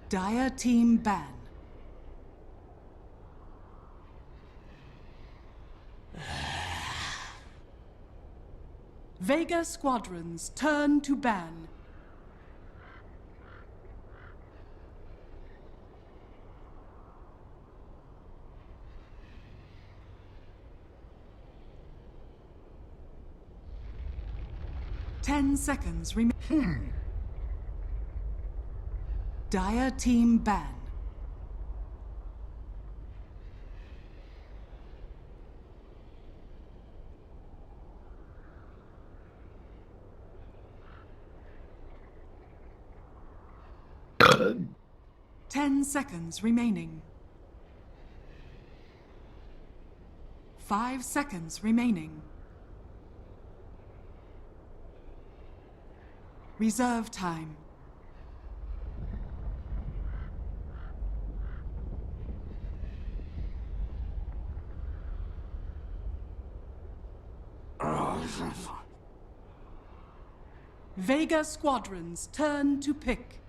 Dire team ban. Vega squadrons turn to ban. Ten seconds remain. Dire team ban. Good. 10 seconds remaining. 5 seconds remaining. Reserve time. Vega squadrons turn to pick.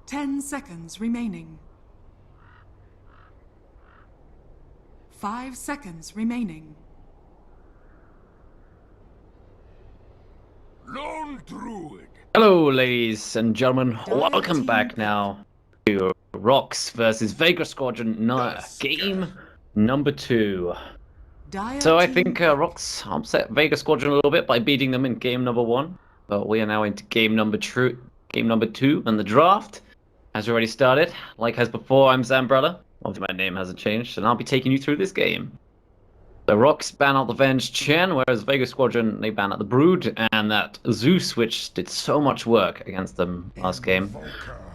Ten seconds remaining. 5 seconds remaining. Lone Druid. Hello, ladies and gentlemen. Dire Welcome team back pick. now to RoX versus Vega Squadron game number 2. Dire So I team think pick. RoX upset Vega Squadron a little bit by beating them in game number 1. But we are now into game number 2 and the draft has already started. Like as before, I'm Zambrella. Obviously my name hasn't changed, and I'll be taking you through this game. The RoX ban out the Venge Chen, whereas Vega Squadron, they ban out the Brood, and that Zeus, which did so much work against them last game.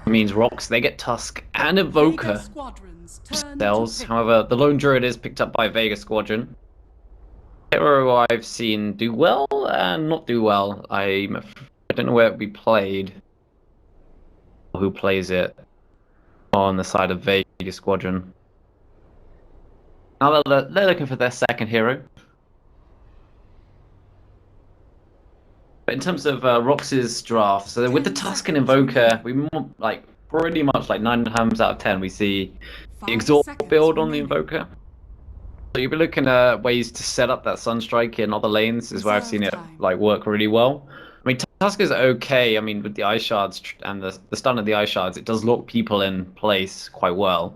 It means RoX, they get Tusk and Vega Evoker squadrons turn themselves. to pick. However, the Lone Druid is picked up by Vega Squadron. Hero I've seen do well and not do well. I don't know where it will be played, or who plays it on the side of Vega Squadron. Now they're looking for their second hero. But in terms of RoX's draft, so with the Tusk and Invoker, we like pretty much like 9 times out of 10 we see the 5 Exalt seconds build on the remaining. Invoker. So you'll be looking at ways to set up that Sunstrike in other lanes is where I've seen it Reserve time. like work really well. I mean, Tusk is okay. I mean, with the Ice Shards and the stun of the Ice Shards, it does lock people in place quite well.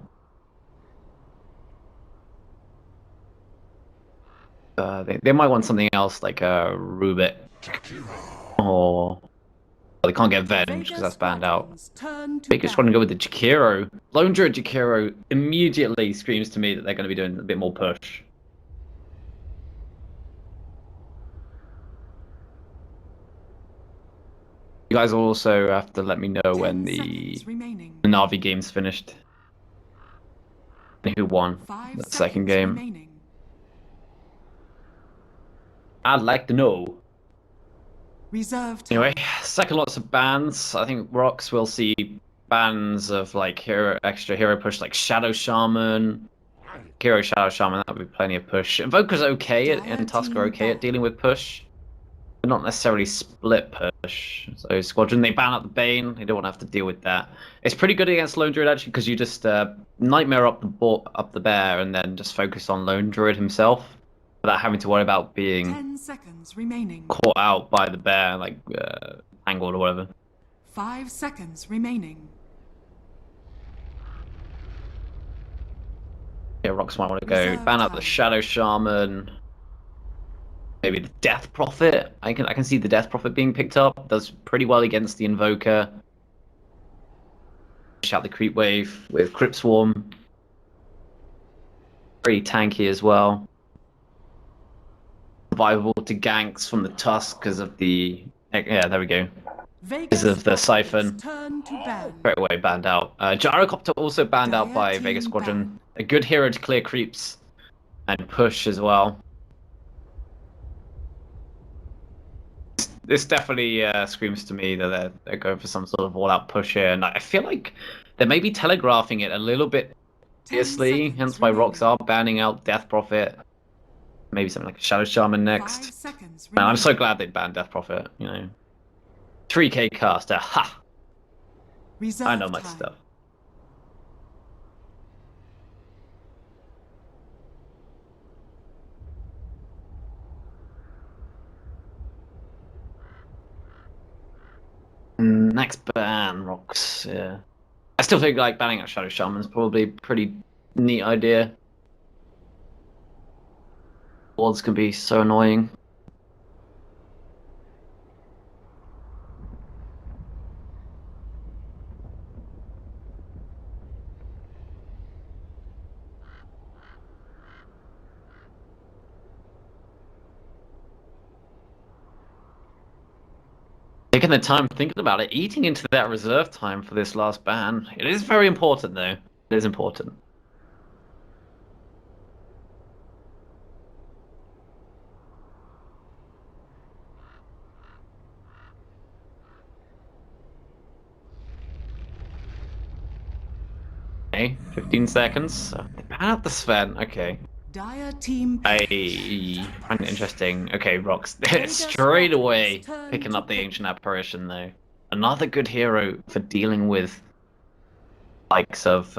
They might want something else like a Rubik, or they can't get Venge because that's banned out. They just want to go with the Jakiro. Lone Druid Jakiro immediately screams to me that they're going to be doing a bit more push. You guys will also have to let me know when the Na'Vi game's finished. Who won the second game? Remaining. I'd like to know. Reserve time. Anyway, second lots of bans. I think RoX will see bans of like extra hero push, like Shadow Shaman, Hero Shadow Shaman. That would be plenty of push. Invoker's okay and Tusk are okay at dealing with push, but not necessarily split push. So Squadron, they ban out the Bane. They don't want to have to deal with that. It's pretty good against Lone Druid actually, because you just Nightmare up the bear and then just focus on Lone Druid himself, without having to worry about being 10 seconds remaining. caught out by the bear, like angled or whatever. 5 seconds remaining. Yeah, RoX might want to go ban out the Shadow Shaman. Maybe the Death Prophet. I can see the Death Prophet being picked up. Does pretty well against the Invoker. Shout the Creep Wave with Crypt Swarm. Pretty tanky as well. Survivable to ganks from the Tusk because of the... Yeah, there we go. Because of the Siphon. Straight away banned out. Gyrocopter also banned out by Vega Squadron. A good hero to clear creeps and push as well. this definitely screams to me that they're going for some sort of all-out push here, and I feel like they may be telegraphing it a little bit 10 obviously, seconds hence why remaining. RoX are banning out Death Prophet. Maybe something like a Shadow Shaman 5 next. seconds Man, I'm remaining. so glad they banned Death Prophet, you know. 3k caster, ha! Reserve I know my time. stuff. Next ban, RoX, yeah. I still think like banning out Shadow Shaman is probably a pretty neat idea. Wards can be so annoying. Taking the time thinking about it, eating into that reserve time for this last ban. It is very important though. It is important. Okay, 15 seconds. So they ban out the Sven, okay. Dire team. I find it interesting. Okay, RoX. Vega Straight away squadrons turn picking to up the pick. Ancient Apparition though. Another good hero for dealing with likes of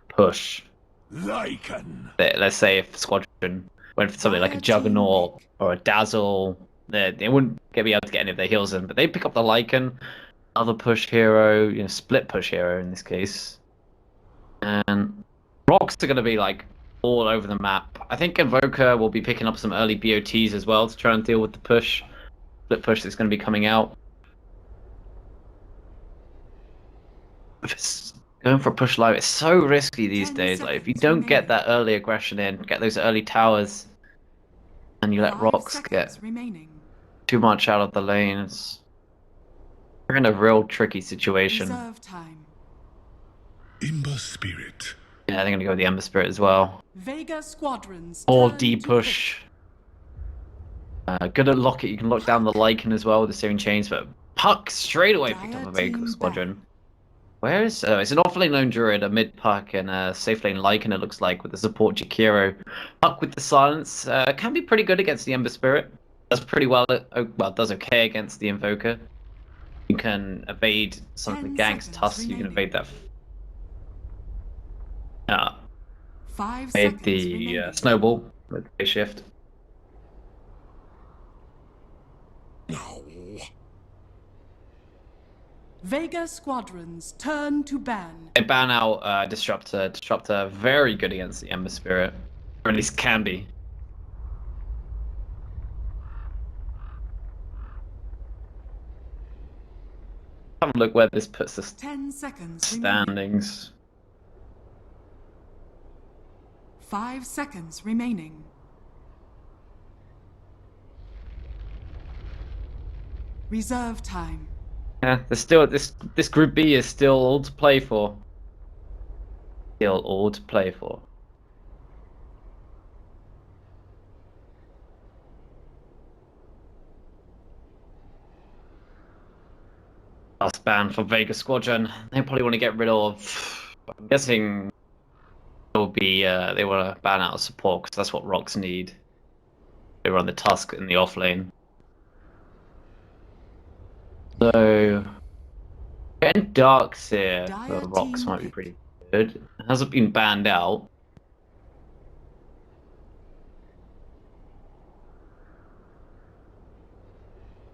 push. Let's say if Squadron went for something like a Dire team Juggernaut pick. or a Dazzle, they wouldn't be able to get any of their heals in, but they pick up the Lycan, other push hero, you know, split push hero in this case. And RoX are going to be like all over the map. I think Invoker will be picking up some early BOTs as well to try and deal with the push, split push that's going to be coming out. Going for a push live, it's so risky these 10 days. Like if you seconds don't get remaining. that early aggression in, get those early towers, and you let 5 RoX seconds get remaining. too much out of the lane, we're in a real tricky situation. Reserve time. Ember Spirit. Yeah, they're gonna go with the Ember Spirit as well. Vega squadrons. Or turn D to push. Good at Locket, you can lock down the Lycan as well with the Searing Chains, but Puck straight away picked up Dire a Vega team Squadron. ban. Where is it's an off lane lone druid, a mid Puck, and a safe lane Lycan it looks like with the support Jakiro. Puck with the silence can be pretty good against the Ember Spirit. Does pretty well does okay against the Invoker. You can evade some of the 10 ganks seconds Tusk, you can remaining. evade that 5 made seconds the remaining. snowball with a shift. No. Vega squadrons turn to ban. They ban out Disruptor. Disruptor very good against the Ember Spirit. Or at least can be. Have a look where this puts the 10 seconds remaining. standings. 5 seconds remaining. Reserve time. Yeah, there's still this group B is still all to play for. Still all to play for. Last ban for Vega Squadron. They probably want to get rid of. I'm guessing it will be they want to ban out support because that's what RoX need. They run the Tusk in the off lane. So getting Darks here for Dire RoX team might be pick. pretty good. It hasn't been banned out.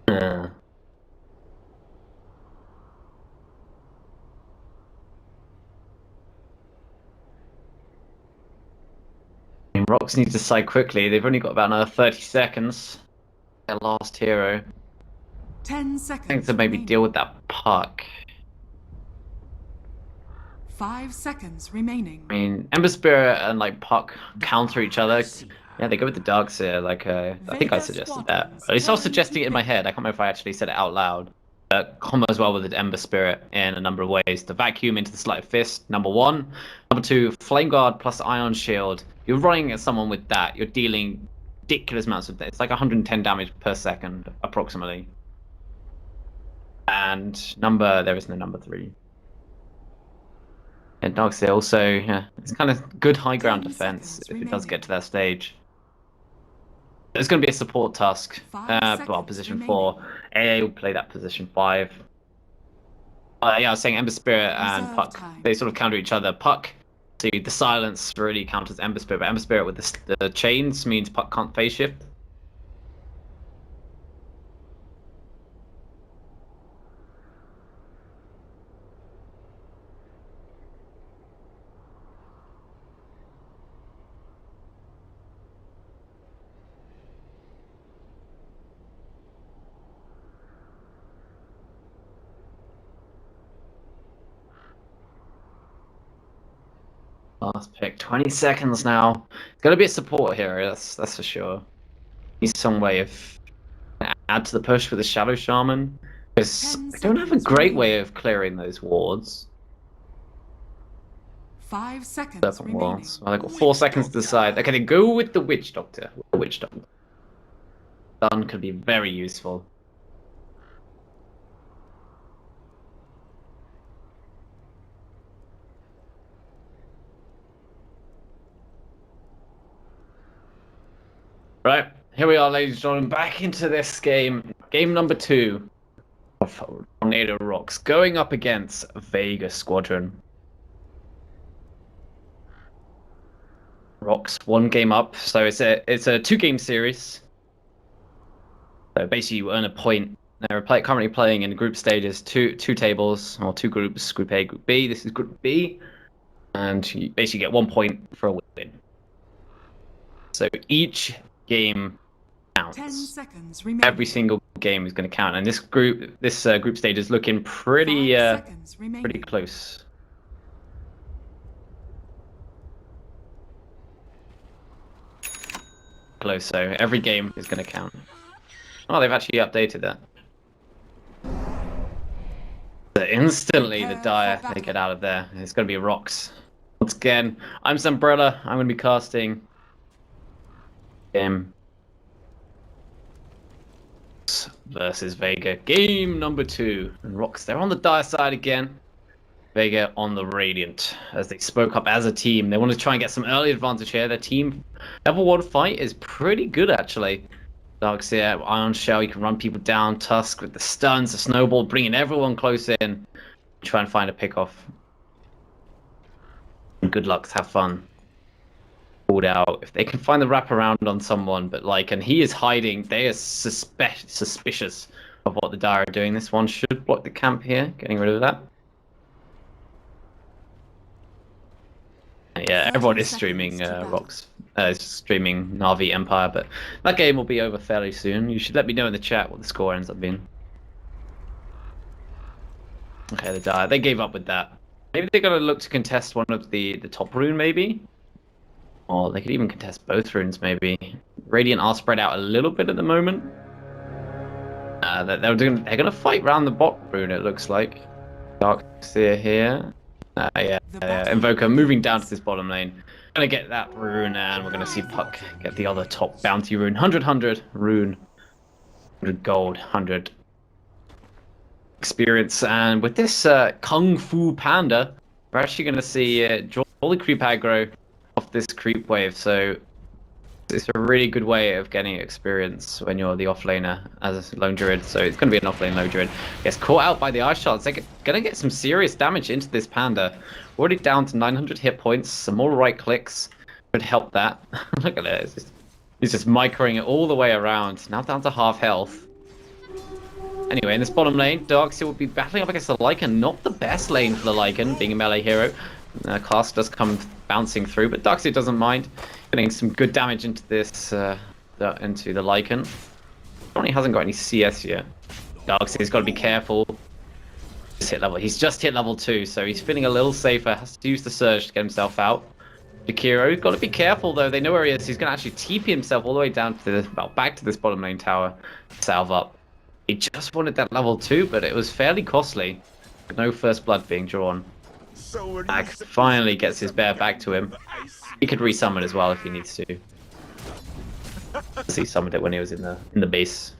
Yeah. I mean, RoX needs to decide quickly. They've only got about another 30 seconds. Their last hero. 10 I seconds think to maybe remaining. deal with that Puck. 5 seconds remaining. I mean, Ember Spirit and like Puck counter each other. Yeah, they go with the Darkseer. Like, I think I Vega suggested that. squadrons At least I was turn suggesting to it in my pick. head. I can't remember if I actually said it out loud. Combo as well with the Ember Spirit in a number of ways. The Vacuum into the Sleight of Fist, number one. Number two, Flame Guard plus Ion Shield. You're running at someone with that. You're dealing ridiculous amounts of. It's like 110 damage per second, approximately. And there is no number 3. And Darkseer also, yeah, it's kind of good high ground defense if it does get to that stage. It's going to be a support task. Well, position 4. AA will play that position 5. Yeah, I was saying Ember Spirit and Puck, they sort of counter each other. Puck, see, the silence really counters Ember Spirit, but Ember Spirit with the chains means Puck can't phase shift. Last pick, 20 seconds now. It's gonna be a support hero, that's for sure. Needs some way of add to the push with the Shadow Shaman. Because I don't have a great way of clearing those wards. 5 seconds Serpent remaining. walls. Well, they've got 4 seconds to decide. Okay, then go with the Witch Doctor. Stun could be very useful. Right, here we are, ladies and gentlemen, back into this game. Game number 2 of Tornado.RoX, going up against Vega Squadron. RoX 1 game up, so it's a 2-game series. So basically, you earn a point. They're currently playing in group stages, two tables or 2 groups, Group A, Group B. This is Group B, and you basically get 1 point for a win. So each game counts. 10 seconds remaining. Every single game is going to count, and this group stage is looking pretty close. Close, so every game is going to count. Oh, they've actually updated that. So instantly, the Dire, they get out of there. It's going to be RoX. Once again, I'm Umbrella. I'm going to be casting game versus Vega. Game number 2. And RoX, they're on the Dire side again. Vega on the Radiant, as they spoke up as a team. They want to try and get some early advantage here. Their team level 1 fight is pretty good, actually. Darkseer, Ion Shell, you can run people down. Tusk with the stuns, the snowball, bringing everyone close in. Try and find a pick off. Good luck, have fun. Pulled out. If they can find the wraparound on someone, but and he is hiding. They are suspicious of what the Dire are doing. This one should block the camp here, getting rid of that. Yeah, everyone is streaming RoX, streaming Na'Vi Empire, but that game will be over fairly soon. You should let me know in the chat what the score ends up being. Okay, the Dire, they gave up with that. Maybe they're going to look to contest one of the top rune, maybe? Or they could even contest both runes, maybe. Radiant are spread out a little bit at the moment. They're going to fight round the bot rune, it looks like. Darkseer here. Yeah, Invoker moving down to this bottom lane. Gonna get that rune, and we're gonna see Puck get the other top bounty rune. 100 rune. 100 gold, 100 experience. And with this Kung Fu Panda, we're actually gonna see draw the creep aggro off this creep wave. So it's a really good way of getting experience when you're the offlaner as a lone druid. So it's going to be an offlane lone druid. Gets caught out by the ice shards. They're going to get some serious damage into this panda. Already down to 900 hit points. Some more right clicks could help that. Look at it. He's just microing it all the way around. Now down to half health. Anyway, in this bottom lane, Darkseer will be battling up against the Lycan. Not the best lane for the Lycan, being a melee hero. Class does come bouncing through, but Darkseer doesn't mind. Getting some good damage into this, into the Lycan. Only hasn't got any CS yet. Darkseer's got to be careful. He's just hit level 2, so he's feeling a little safer. Has to use the surge to get himself out. Jakiro, got to be careful though. They know where he is. He's going to actually TP himself all the way down to back to this bottom lane tower. Salve up. He just wanted that level 2, but it was fairly costly. No first blood being drawn. Ag finally gets his bear back to him. He could resummon as well if he needs to. See some of it when he was in the base.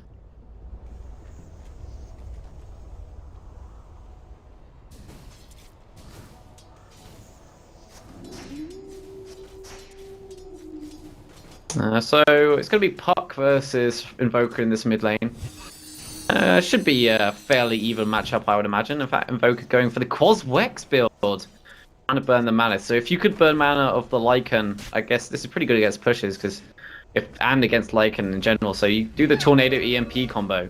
So it's going to be Puck versus Invoker in this mid lane. Should be a fairly even matchup, I would imagine. In fact, Invoker going for the Quas-Wex build. Trying to burn the mana. So if you could burn mana of the Lycan, I guess this is pretty good against pushes, because and against Lycan in general. So you do the Tornado EMP combo.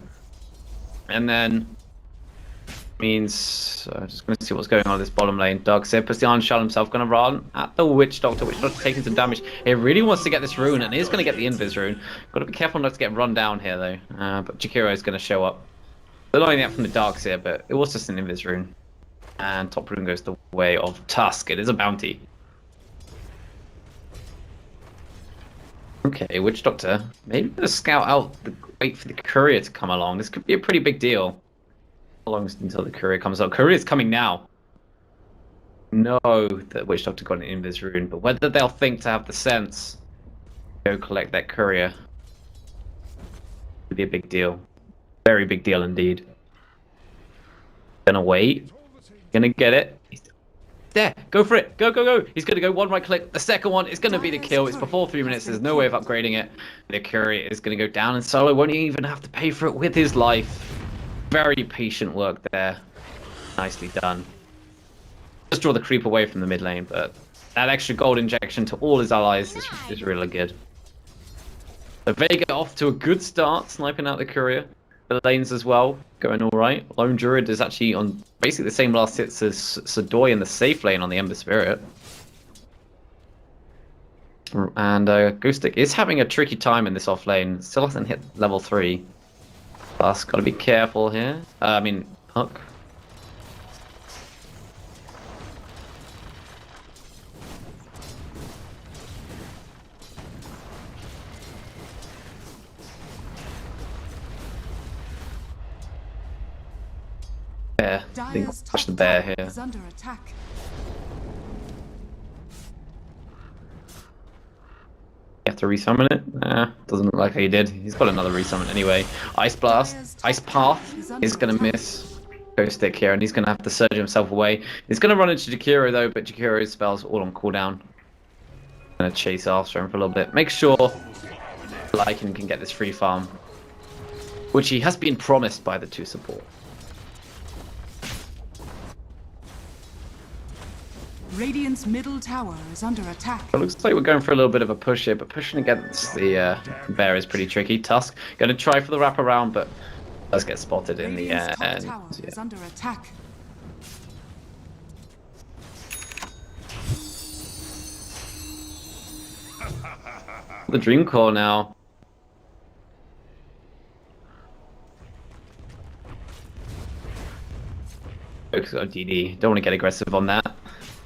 And then means I'm just going to see what's going on in this bottom lane. Darkseid puts the Iron Shell himself, going to run at the Witch Doctor. Witch Doctor taking some damage. He really wants to get this rune, and he's going to get the Invis rune. Got to be careful not to get run down here, though. But Jakiro is going to show up. They're lining up from the Darkseid, but it was just an Invis rune. And top rune goes the way of Tusk. It is a bounty. Okay, Witch Doctor. Maybe going to scout out, wait for the courier to come along. This could be a pretty big deal. How long until the courier comes out? Courier's coming now. No, that Witch Doctor got an Invis rune, but whether they'll think to have the sense to go collect that courier would be a big deal. Very big deal indeed. Gonna wait. Gonna get it. He's there. Go for it. Go, go, go. He's gonna go one right click. The second one is gonna be the kill. It's before 3 minutes. There's no way of upgrading it. The courier is gonna go down, and Solo won't even have to pay for it with his life. Very patient work there. Nicely done. Just draw the creep away from the mid lane, but that extra gold injection to all his allies is really good. So Vega off to a good start, sniping out the courier. The lanes as well, going alright. Lone Druid is actually on basically the same last hits as Sadoy in the safe lane on the Ember Spirit. And Ghostic is having a tricky time in this off lane. Still hasn't hit level 3. Plus, gotta be careful here. Puck. Bear. I think watch the bear here. Is under attack. You have to resummon it? Nah, doesn't look like he did. He's got another resummon anyway. Ice Blast, Ice Path is going to miss Ghost Stick here, and he's going to have to surge himself away. He's going to run into Jakiro though, but Jakiro's spells all on cooldown. Going to chase after him for a little bit. Make sure Lycan can get this free farm, which he has been promised by the 2 support. Radiant's middle tower is under attack. It looks like we're going for a little bit of a push here, but pushing against the bear is pretty tricky. Tusk going to try for the wraparound, but does get spotted in the end. Tower is under attack. The Dream Core now. Focus on DD. Don't want to get aggressive on that.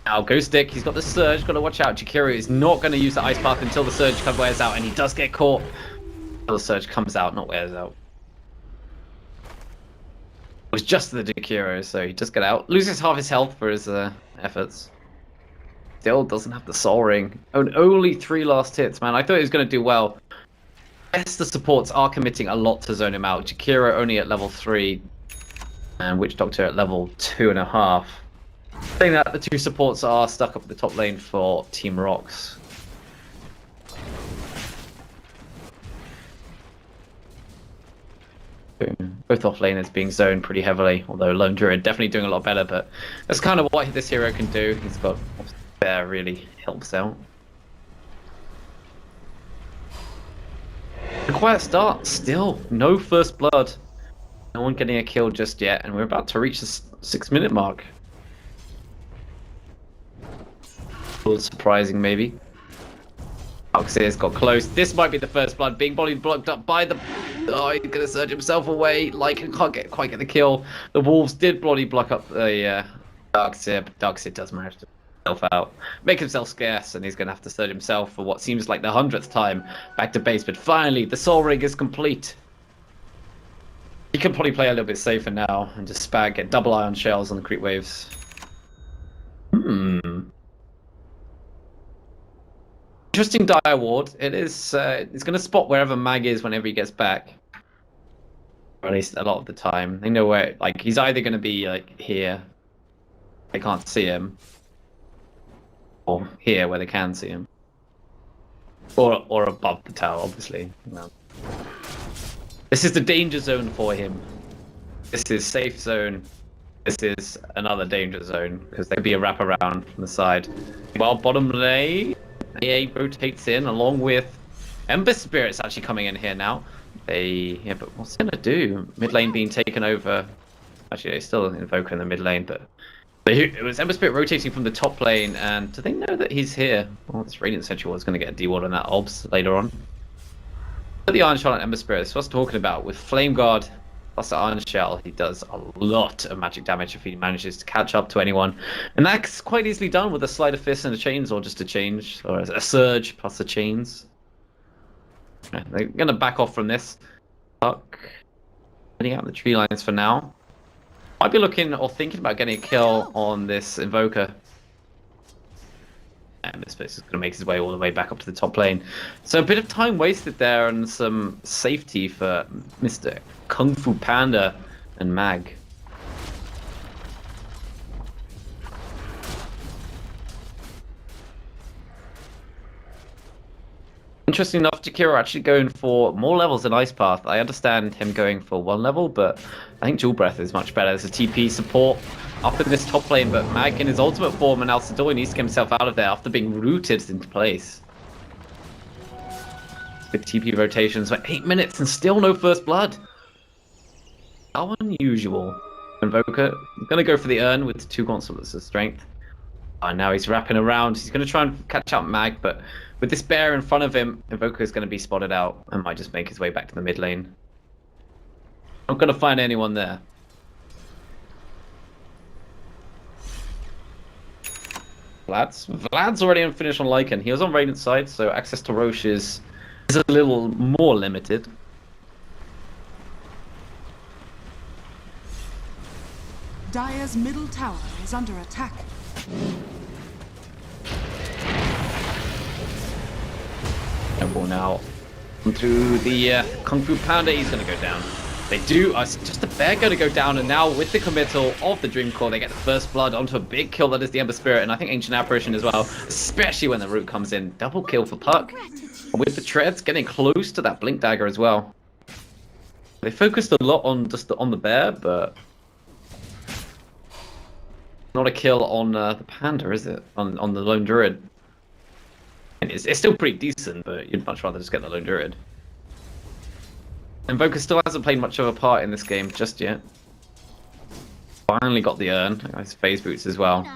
Now, Ghost Stick, he's got the Surge, got to watch out. Jakiro is not going to use the Ice Path until the Surge wears out, and he does get caught. Until the Surge comes out, not wears out. It was just the Jakiro, so he does get out. Loses half his health for his efforts. Still doesn't have the Soul Ring. And only 3 last hits, man. I thought he was going to do well. Yes, the supports are committing a lot to zone him out. Jakiro only at level 3, and Witch Doctor at level 2.5. Saying that, the 2 supports are stuck up at the top lane for Team RoX. Both off laners being zoned pretty heavily, although Lone Druid definitely doing a lot better, but that's kind of what this hero can do. He's got Bear really helps out. A quiet start, still no first blood. No one getting a kill just yet, and we're about to reach the 6-minute mark. A little surprising, maybe. Oxyr's got close. This might be the first blood, being body blocked up by the... Oh, he's going to surge himself away. Lycan can't quite get the kill. The Wolves did body block up the Darkseid, but Darkseid does manage to himself out, make himself scarce, and he's going to have to surge himself for what seems like the 100th time back to base. But finally, the Soul Ring is complete. He can probably play a little bit safer now and just spag, get double ion shells on the creep waves. Interesting dire ward. It is. It's going to spot wherever Mag is whenever he gets back. Or at least a lot of the time. They know where. Like he's either going to be like here. They can't see him. Or here where they can see him. Or above the tower, obviously. No. This is the danger zone for him. This is safe zone. This is another danger zone because there'd be a wraparound from the side. Well, bottom lane. EA rotates in along with Ember Spirit's actually coming in here now. Yeah, but what's he gonna do? Mid lane being taken over. Actually, they still invoke in the mid lane, but it was Ember Spirit rotating from the top lane. And do they know that he's here? Well, this Radiant Sentry was going to get a D-ward on that obs later on. But the Iron Shell and Ember Spirit, that's what I was talking about. With Flame Guard plus the Iron Shell, he does a lot of magic damage if he manages to catch up to anyone. And that's quite easily done with a Sleight of Fist and a Chains, or just a Change, or a Surge plus the Chains. Yeah, they're going to back off from this. Puck. Heading out the tree lines for now. Might be looking or thinking about getting a kill on this Invoker. And this place is going to make his way all the way back up to the top lane. So a bit of time wasted there and some safety for Mr. Kung Fu Panda and Mag. Interesting enough, Jakiro actually going for more levels than Ice Path. I understand him going for 1 level, but I think Dual Breath is much better. There's a TP support up in this top lane, but Mag in his ultimate form, and Alcidor needs to get himself out of there after being rooted into place. With TP rotations for 8 minutes and still no first blood. How unusual. Invoker, going to go for the urn with 2 gauntlets of strength. And now he's wrapping around. He's going to try and catch out Mag, but with this bear in front of him, Invoker is going to be spotted out and might just make his way back to the mid lane. Not going to find anyone there. Vlad's already on finish on Lycan. He was on Radiant's side, so access to Roche is a little more limited. Dire's middle tower is under attack. Careful now. Through the Kung Fu Panda, he's going to go down. They do. Just the bear going to go down, and now with the committal of the Dream Core, they get the first blood onto a big kill that is the Ember Spirit, and I think Ancient Apparition as well, especially when the root comes in. Double kill for Puck. And with the treads getting close to that Blink Dagger as well. They focused a lot on on the bear, but not a kill on the Panda, is it? On the Lone Druid. And it's still pretty decent, but you'd much rather just get the Lone Druid. Invoker still hasn't played much of a part in this game just yet. Finally got the urn. Nice phase boots as well.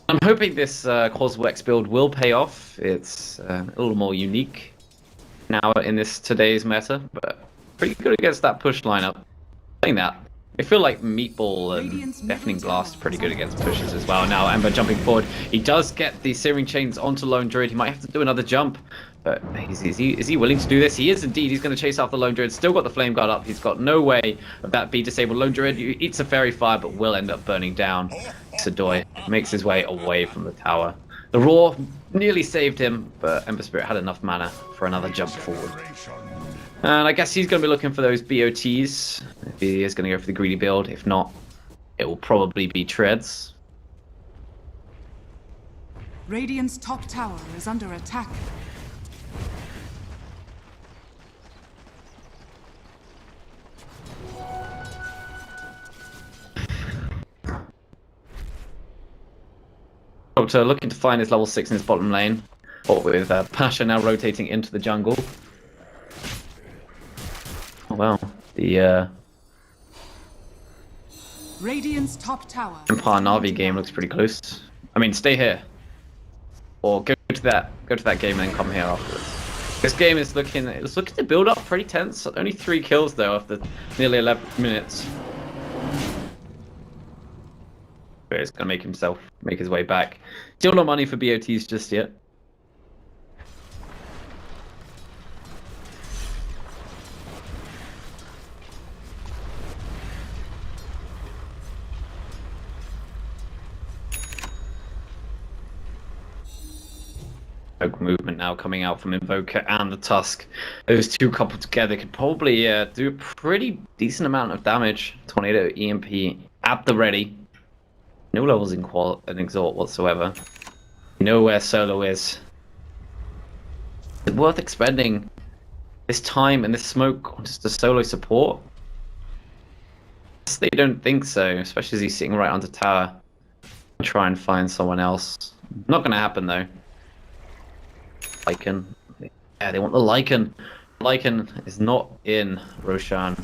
I'm hoping this Coswex build will pay off. It's a little more unique now in this today's meta, but pretty good against that push lineup. Saying that, I feel like Meatball and Deafening Blast are pretty good against pushes as well. Now Ember jumping forward. He does get the Searing Chains onto Lone Druid. He might have to do another jump. But is he willing to do this? He is indeed. He's going to chase after Lone Druid. Still got the Flame Guard up. He's got no way of that being disabled. Lone Druid eats a Fairy Fire, but will end up burning down. Sadoy makes his way away from the tower. The Roar nearly saved him, but Ember Spirit had enough mana for another jump forward. And I guess he's going to be looking for those BOTs. If he is going to go for the greedy build. If not, it will probably be Treads. Radiant's top tower is under attack. Doctor looking to find his level 6 in his bottom lane, but with Pasha now rotating into the jungle. Oh well, the Radiant's top tower. Empire Na'Vi game looks pretty close. I mean, stay here, or go to that game and then come here afterwards. This game is looking to build up pretty tense. Only 3 kills though after nearly 11 minutes. He's gonna make his way back. Still no money for BOTs just yet. movement now coming out from Invoker and the Tusk. Those two coupled together could probably do a pretty decent amount of damage. Tornado, EMP at the ready. No levels in Exalt whatsoever. You know where Solo is. Is it worth expending this time and this smoke on just a Solo support? They don't think so, especially as he's sitting right under tower. I'll try and find someone else. Not going to happen though. Lycan. Yeah, they want the Lycan. Lycan is not in Roshan.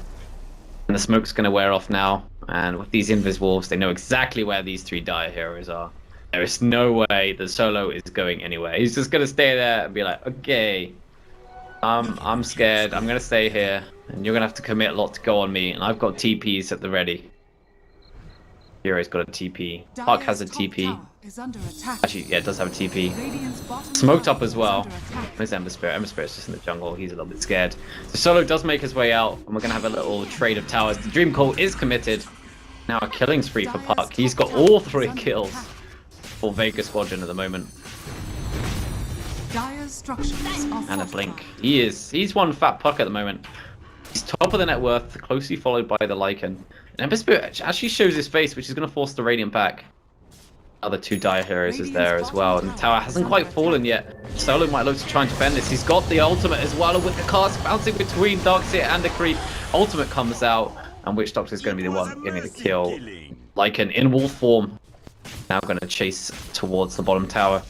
And the smoke's going to wear off now. And with these Invis Wolves, they know exactly where these three Dire heroes are. There is no way the Solo is going anywhere. He's just going to stay there and be like, okay, I'm scared. I'm going to stay here. And you're going to have to commit a lot to go on me. And I've got TPs at the ready. Hero's got a TP. Park has a TP. Actually, yeah, it does have a TP. Smoked up as well. There's Ember Spirit. Ember Spirit's just in the jungle. He's a little bit scared. So Solo does make his way out. And we're going to have a little trade of towers. The Dream Call is committed. Now a killing spree for Puck. He's got all 3 kills for Vega Squadron at the moment. And a blink. He's one fat Puck at the moment. He's top of the net worth, closely followed by the Lycan. And Ember Spirit actually shows his face, which is going to force the Radiant back. Other 2 Dire heroes is there as well, and the tower hasn't quite fallen yet. Solo might look to try and defend this. He's got the ultimate as well, and with the cast bouncing between Darkseer and the creep, ultimate comes out, and Witch Doctor is going to be the one getting the kill. Lycan in wolf form, now going to chase towards the bottom tower.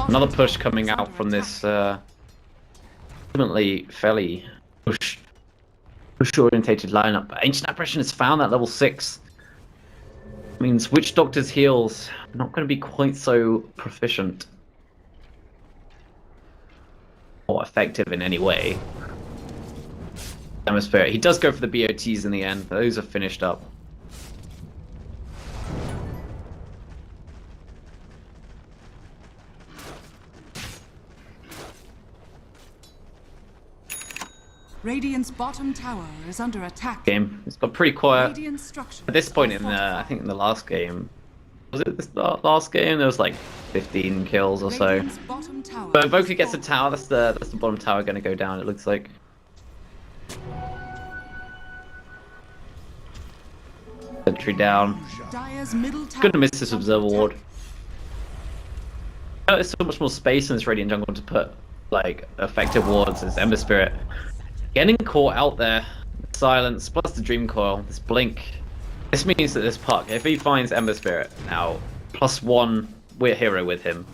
Another push coming out from this ultimately fairly push-orientated lineup. But Ancient Apparition has found that level 6. Means Witch Doctor's heals are not going to be quite so proficient or effective in any way. Hemisphere. He does go for the BOTs in the end. Those are finished up. Radiant's bottom tower is under attack. Game. It's got pretty quiet. At this point in the, I think in the last game, was it this last game? There was like 15 kills or so. But Invoker gets a tower. That's the bottom tower going to go down. It looks like. Sentry down. Going to miss this Observer Ward. There's so much more space in this Radiant jungle to put like effective wards as Ember Spirit. Getting caught out there, silence plus the Dream Coil, this blink. This means that this Puck, if he finds Ember Spirit now, +1 weird hero with him,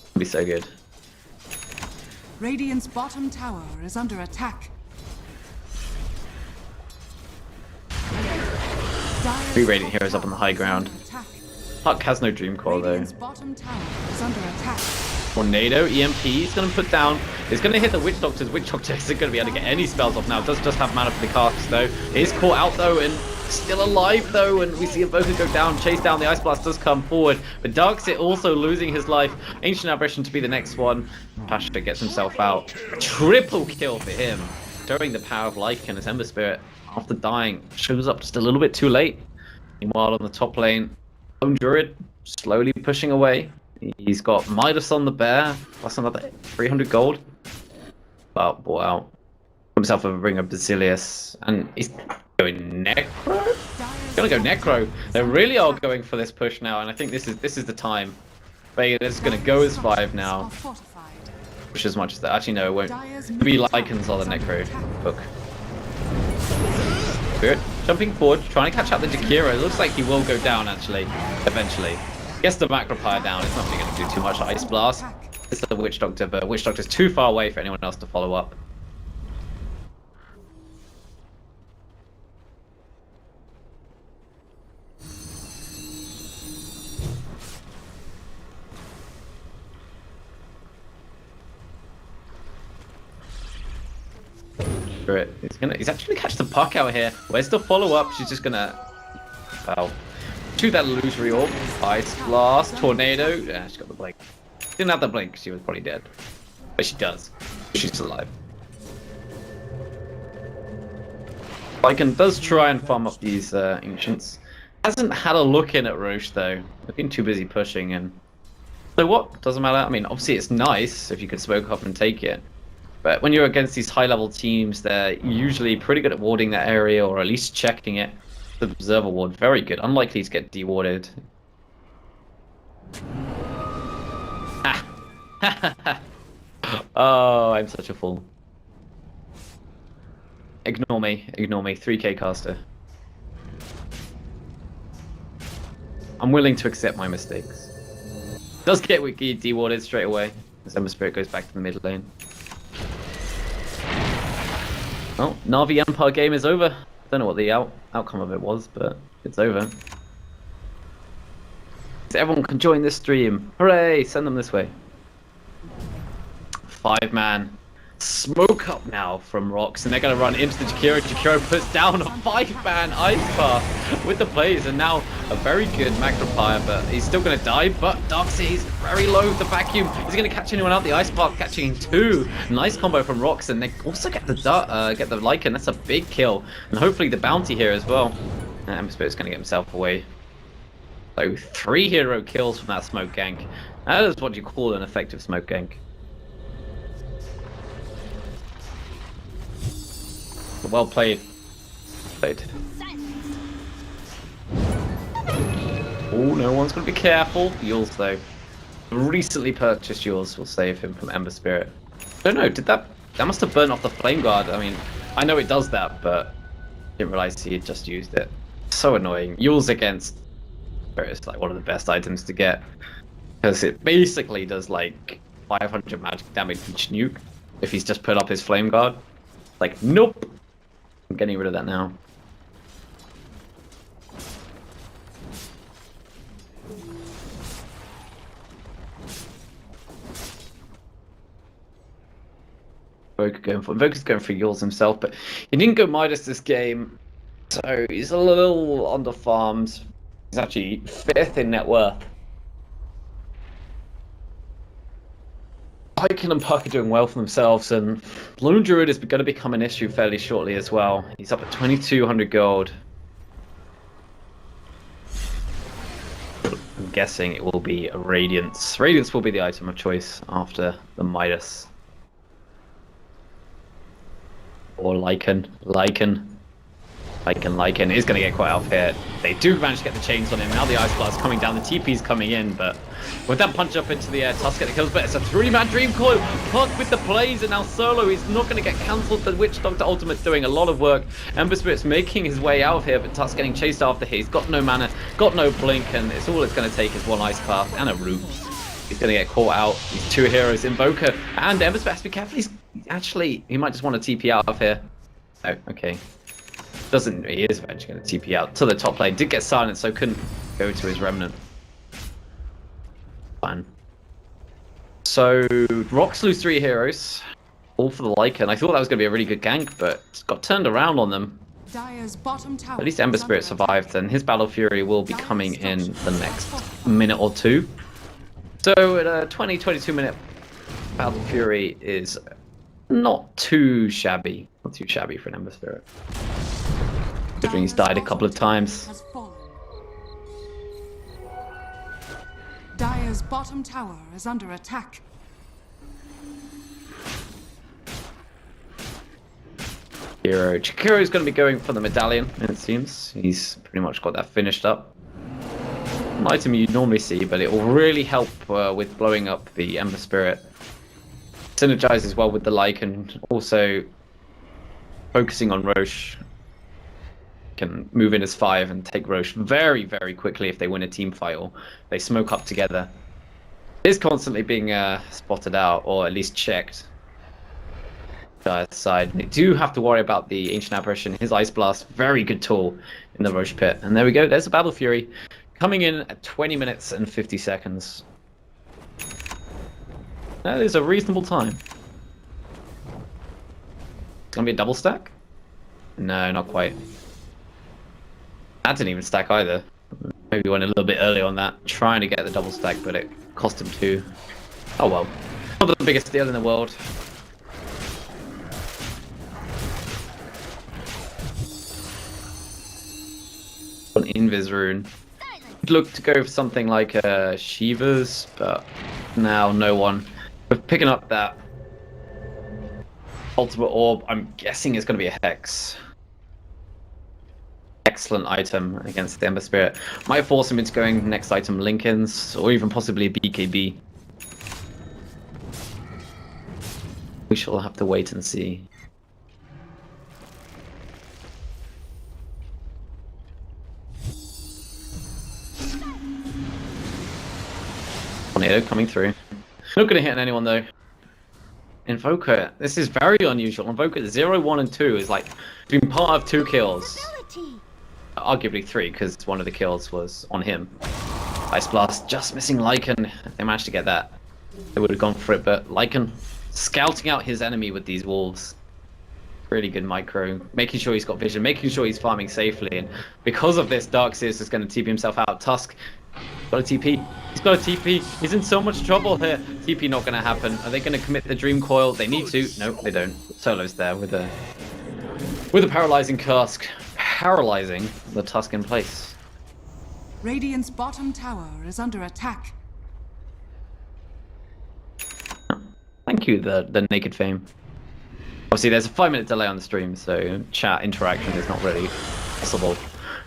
it'll be so good. Radiant's bottom tower is under attack. 3 Radiant heroes up on the high ground. Puck has no Dream Coil though. Bottom tower is under attack. Tornado, EMP, he's going to put down, he's going to hit the Witch Doctors. Witch Doctor isn't going to be able to get any spells off now. Does just have mana for the cast though. He is caught out though and still alive though, and we see Invoker go down, chase down, the Ice Blast does come forward. But Darkseer also losing his life. Ancient Apparition to be the next one. Pasha gets himself out. Triple kill for him. Showing the power of Lycan as Ember Spirit, after dying, shows up just a little bit too late. Meanwhile on the top lane, Lone Druid slowly pushing away. He's got Midas on the bear, plus another 300 gold. Wow, bought out. Himself a ring of Basilius, and he's going Necro? He's gonna go Necro. They really are going for this push now, and I think this is the time. Vega's gonna go as 5 now. Push as much as that. Actually, no, it won't. It'll be Lycans or the Necro hook. Spirit jumping forward, trying to catch out the Jakiro. It looks like he will go down actually, eventually. Gets the Macropire down, it's not really going to do too much. Ice Blast. It's the Witch Doctor, but Witch Doctor's too far away for anyone else to follow up. He's actually gonna catch the Puck out here. Where's the follow up? She's just gonna shoot that illusory orb. Ice Blast, Tornado. Yeah, she got the blink. Didn't have the blink, she was probably dead. But she does. She's alive. Lycan does try and farm up these ancients. Hasn't had a look in at Roche though. They've been too busy pushing and. So what? Doesn't matter. I mean, obviously it's nice if you could smoke up and take it. But when you're against these high-level teams, they're usually pretty good at warding that area, or at least checking it. The observer ward, very good. Unlikely to get dewarded. Ah. Oh, I'm such a fool. Ignore me. 3k caster. I'm willing to accept my mistakes. Does get wiki dewarded straight away. As Ember Spirit goes back to the mid lane. Well, Na'Vi Empire game is over. Don't know what the outcome of it was, but it's over. So everyone can join this stream. Hooray! Send them this way. 5-man. Smoke up now from RoX, and they're going to run into the Jakiro. Jakiro puts down a 5-man ice bar with the plays, and now a very good Magnifier, but he's still going to die. But Darkseid's very low with the vacuum. He's going to catch anyone out. The ice bar catching 2. Nice combo from RoX, and they also get the Lycan. That's a big kill, and hopefully the bounty here as well. Ember Spirit's going to get himself away. So 3 hero kills from that smoke gank. That is what you call an effective smoke gank. Well played. Oh, no one's going to be careful. Yules, though. Recently purchased Yules will save him from Ember Spirit. I don't know, did that must have burnt off the Flame Guard. I mean, I know it does that, but didn't realize he had just used it. So annoying. Yules against Spirit is like one of the best items to get. Because it basically does like 500 magic damage each nuke if he's just put up his Flame Guard. Like, nope. I'm getting rid of that now. Voka's going for Yules himself, but he didn't go Midas this game, so he's a little underfarmed. He's actually 5th in net worth. Lycan and Puck are doing well for themselves, and Lone Druid is going to become an issue fairly shortly as well. He's up at 2200 gold. I'm guessing it will be a Radiance. Radiance will be the item of choice after the Midas. Or Lycan. Lycan is going to get quite off here. They do manage to get the chains on him. Now the Ice Blast coming down. The TP's coming in, but with that punch up into the air, Tusk get the kills. But it's a 3-man Dream Coil. Puck with the plays, and now solo. He's not going to get cancelled. The Witch Doctor Ultimate's doing a lot of work. Ember Spirit's making his way out of here, but Tusk getting chased after here. He's got no mana, got no blink, and it's all it's going to take is 1 Ice Path and a Root. He's going to get caught out. These 2 heroes, Invoker and Ember Spirit has to be careful. He might just want to TP out of here. Oh, okay. He is eventually going to TP out to the top lane. Did get silenced, so couldn't go to his Remnant. Fine. So, RoX lose 3 heroes. All for the Lycan. I thought that was going to be a really good gank, but got turned around on them. Dire's bottom tower. At least Ember Spirit survived, and his Battle Fury will be coming in the next minute or 2. So, at a 20-22 minute Battle Fury is not too shabby. Not too shabby for an Ember Spirit. Considering he's died a couple of times. Dire's bottom tower is under attack. Chikiro's going to be going for the medallion, it seems. He's pretty much got that finished up. An item you normally see, but it will really help with blowing up the Ember Spirit. Synergizes well with the Lycan, also focusing on Roche. Can move in as 5 and take Roche very, very quickly if they win a team fight or they smoke up together. Is constantly being spotted out, or at least checked. Side. They do have to worry about the Ancient Apparition. His Ice Blast, very good tool in the Roche pit. And there we go, there's a Battle Fury coming in at 20 minutes and 50 seconds. That is a reasonable time. It's gonna be a double stack? No, not quite. That didn't even stack either. Maybe went a little bit early on that, trying to get the double stack, but it cost him 2. Oh well. Not the biggest deal in the world. Invis rune. Look to go for something like Shiva's, but now no one. We're picking up that ultimate orb. I'm guessing it's going to be a Hex. Excellent item against the Ember Spirit. Might force him into going next item Lincoln's, or even possibly a BKB. We shall have to wait and see. Tornado coming through. Not going to hit anyone though. Invoker, this is very unusual. Invoker 0, 1, and 2 is like being part of 2 kills. Arguably 3, because one of the kills was on him. Ice Blast just missing Lycan. If they managed to get that, they would have gone for it, but Lycan scouting out his enemy with these wolves. Really good micro, making sure he's got vision, making sure he's farming safely, and because of this, Darkseer's is going to TP himself out. Tusk got a TP. He's got a TP. He's in so much trouble here. TP not going to happen. Are they going to commit the Dream Coil? They need to. No, they don't. Solo's there with a paralyzing cask, paralyzing the Tusk in place. Radiant's bottom tower is under attack. Thank you, the Naked Fame. Obviously, there's a 5-minute delay on the stream, so chat interaction is not really possible.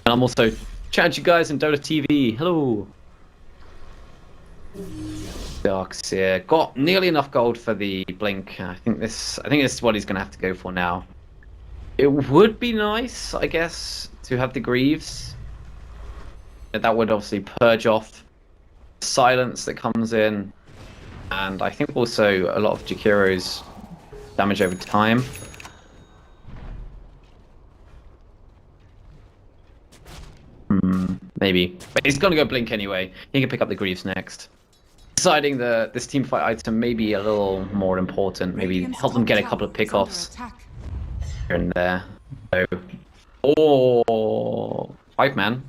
And I'm also chatting to you guys in Dota TV. Hello. Darkseer got nearly enough gold for the blink. I think this is what he's going to have to go for now. It would be nice, I guess, to have the Greaves. That would obviously purge off silence that comes in, and I think also a lot of Jakiro's damage over time. Maybe, but he's gonna go blink anyway. He can pick up the Greaves next. Deciding this team fight item may be a little more important. Maybe help them get a couple of pickoffs here and there. So, or 5-man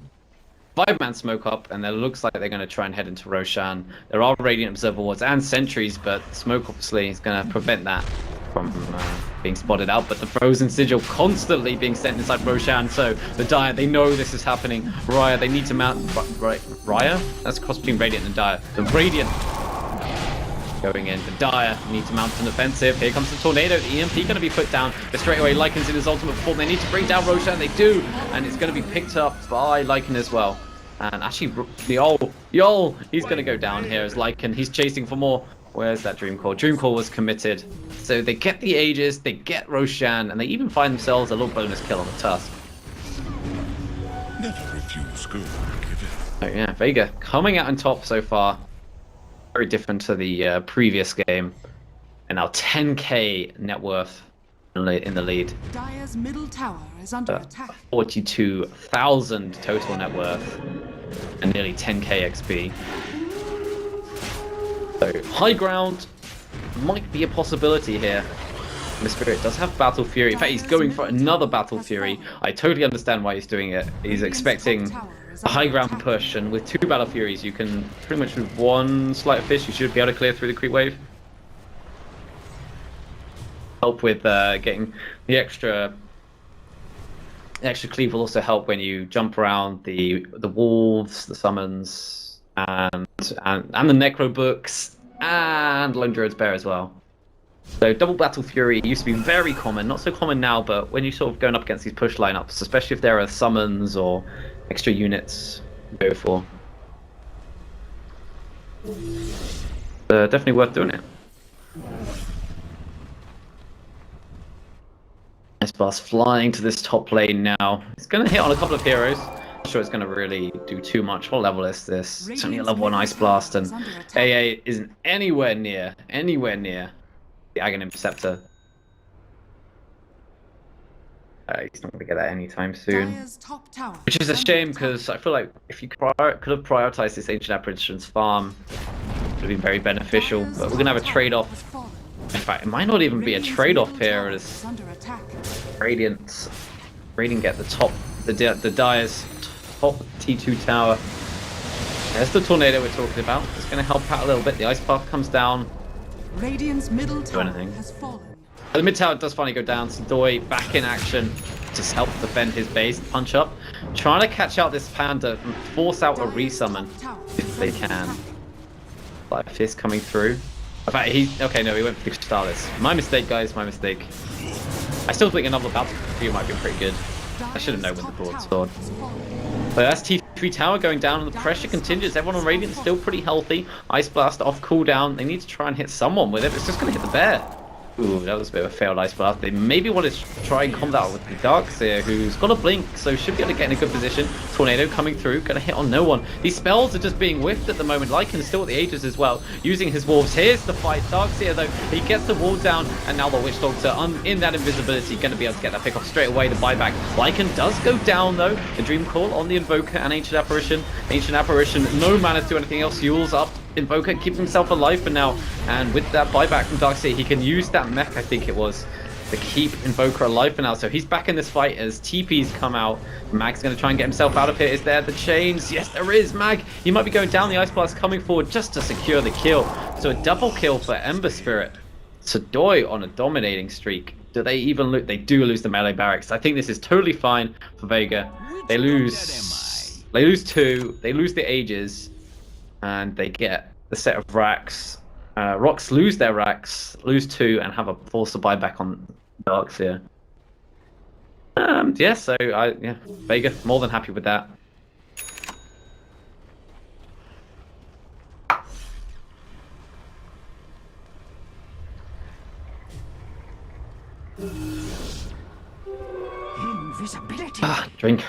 smoke up, and it looks like they're going to try and head into Roshan. There are Radiant Observer wards and sentries, but smoke obviously is going to prevent that from being spotted out. But the Frozen Sigil constantly being sent inside Roshan, so the Dire, they know this is happening. Raya, they need to mount... Raya? That's a cross between Radiant and Dire. The Radiant going in. The Dire need to mount an offensive. Here comes the Tornado. The EMP going to be put down, but straight away Lycan's in his ultimate form. They need to bring down Roshan. They do, and it's going to be picked up by Lycan as well. And actually, Yol, he's going to go down here as Lycan. He's chasing for more. Where's that Dream Core? Dream Core was committed. So they get the Aegis, they get Roshan, and they even find themselves a little bonus kill on the Tusk. Never refuse good. So yeah, Vega coming out on top so far. Very different to the previous game. And now 10k net worth in the lead. Dire's middle tower is under attack. 42,000 total net worth and nearly 10k XP. So high ground might be a possibility here. The Spirit does have Battle Fury. In fact, he's going for another Battle Fury. I totally understand why he's doing it. He's expecting a high ground push, and with 2 Battle Furies, you can pretty much with 1 Sleight of Fist, you should be able to clear through the creep wave. Help with getting the extra cleave will also help when you jump around the wolves, the summons, and the necro books, and Lone Druid's Bear as well. So double Battle Fury used to be very common, not so common now, but when you're sort of going up against these push lineups, especially if there are summons or extra units to go for, definitely worth doing it. Ice Blast flying to this top lane now. It's going to hit on a couple of heroes. Not sure it's going to really do too much. What level is this? It's only a level 1 Ice Blast, and AA isn't anywhere near the Aghanim Scepter. He's not going to get that anytime soon. Which is a shame, because I feel like if you could have prioritized this Ancient Apparitions farm, it would have been very beneficial. But we're going to have a trade-off. In fact, it might not even be a trade-off here, as Radiant get the Dire's top T2 tower. There's the Tornado we're talking about. It's going to help out a little bit. The Ice Path comes down. Radiant's middle tower has fallen. The mid tower does finally go down. Doi back in action. to help defend his base, punch up, trying to catch out this Panda and force out a resummon if they can. Like Fist coming through. In fact, okay, no, he went for the Starless. My mistake, guys, my mistake. I still think another Battlefield might be pretty good. I should have known with the broadsword. But that's T3 tower going down and the pressure continues. Everyone on Radiant still pretty healthy. Ice Blast off cooldown. They need to try and hit someone with it. It's just going to hit the bear. Ooh, that was a bit of a failed Ice Blast. They maybe want to try and combat with the Darkseer, who's got a blink, so should be able to get in a good position. Tornado coming through, going to hit on no one. These spells are just being whiffed at the moment. Lycan's still at the Aegis as well, using his Wolves. Here's the fight. Darkseer, though, he gets the wall down, and now the Witch Dogs are in that invisibility, going to be able to get that pick off straight away, the buyback. Lycan does go down, though. The Dream Call on the Invoker and Ancient Apparition. Ancient Apparition, no mana to do anything else. Fuels up. Invoker keeps himself alive for now, and with that buyback from Darkseer, he can use that mech, I think it was, to keep Invoker alive for now. So he's back in this fight as TP's come out. Mag's going to try and get himself out of here. Is there the chains? Yes, there is. Mag, he might be going down. The Ice Blast coming forward just to secure the kill. So a double kill for Ember Spirit. Sudoi on a dominating streak. Do they even lose? They do lose the melee barracks. I think this is totally fine for Vega. They lose 2. They lose the Aegis. And they get the set of racks. RoX lose their racks, lose 2, and have a force to buy back on Darkseer. Yeah, so Vega more than happy with that. Invisibility. Drink.